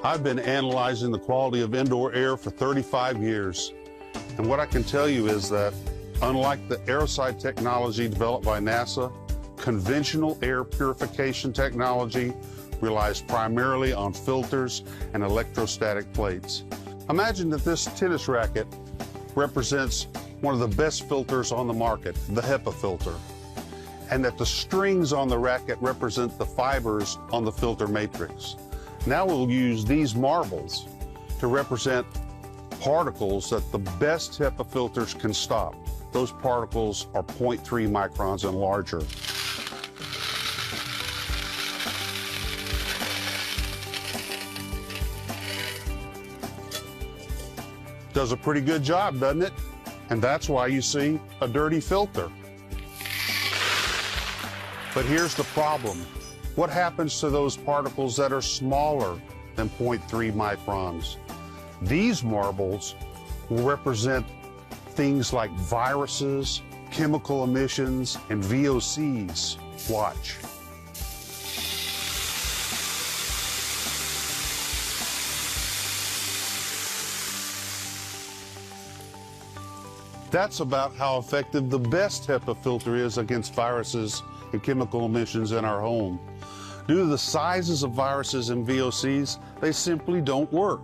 I've been analyzing the quality of indoor air for 35 years. And what I can tell you is that, unlike the AIROCIDE technology developed by NASA, conventional air purification technology relies primarily on filters and electrostatic plates. Imagine that this tennis racket represents one of the best filters on the market, the HEPA filter, and that the strings on the racket represent the fibers on the filter matrix. Now we'll use these marbles to represent particles that the best HEPA filters can stop. Those particles are 0.3 microns and larger. Does a pretty good job, doesn't it? And that's why you see a dirty filter. But here's the problem. What happens to those particles that are smaller than 0.3 microns? These marbles will represent things like viruses, chemical emissions, and VOCs. Watch. That's about how effective the best HEPA filter is against viruses and chemical emissions in our home. Due to the sizes of viruses and VOCs, they simply don't work.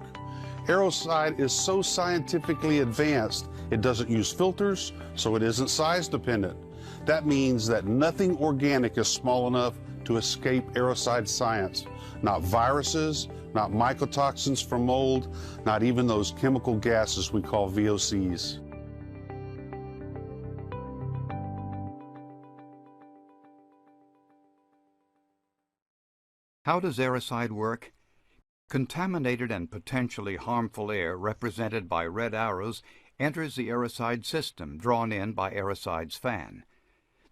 AIROCIDE is so scientifically advanced, it doesn't use filters, so it isn't size dependent. That means that nothing organic is small enough to escape AIROCIDE science. Not viruses, not mycotoxins from mold, not even those chemical gases we call VOCs. How does AIROCIDE work? Contaminated and potentially harmful air represented by red arrows enters the AIROCIDE system, drawn in by AIROCIDE's fan.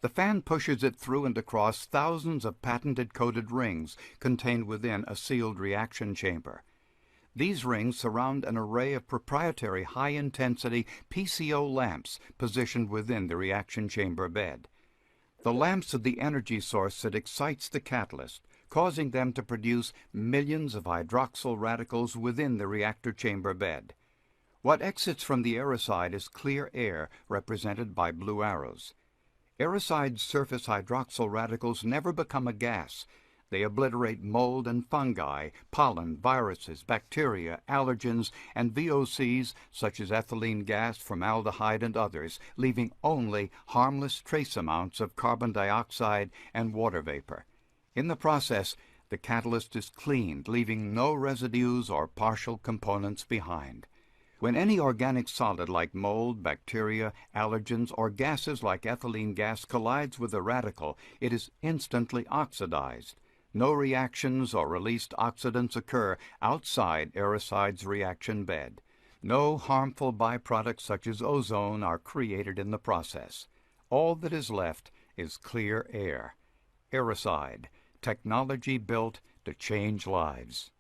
The fan pushes it through and across thousands of patented coated rings contained within a sealed reaction chamber. These rings surround an array of proprietary high-intensity PCO lamps positioned within the reaction chamber bed. The lamps are the energy source that excites the catalyst, causing them to produce millions of hydroxyl radicals within the reactor chamber bed. What exits from the AIROCIDE is clear air, represented by blue arrows. AIROCIDE's surface hydroxyl radicals never become a gas. They obliterate mold and fungi, pollen, viruses, bacteria, allergens, and VOCs such as ethylene gas, formaldehyde, and others, leaving only harmless trace amounts of carbon dioxide and water vapor. In the process, the catalyst is cleaned, leaving no residues or partial components behind. When any organic solid like mold, bacteria, allergens, or gases like ethylene gas collides with a radical, it is instantly oxidized. No reactions or released oxidants occur outside AIROCIDE's reaction bed. No harmful byproducts such as ozone are created in the process. All that is left is clear air. AIROCIDE, technology built to change lives.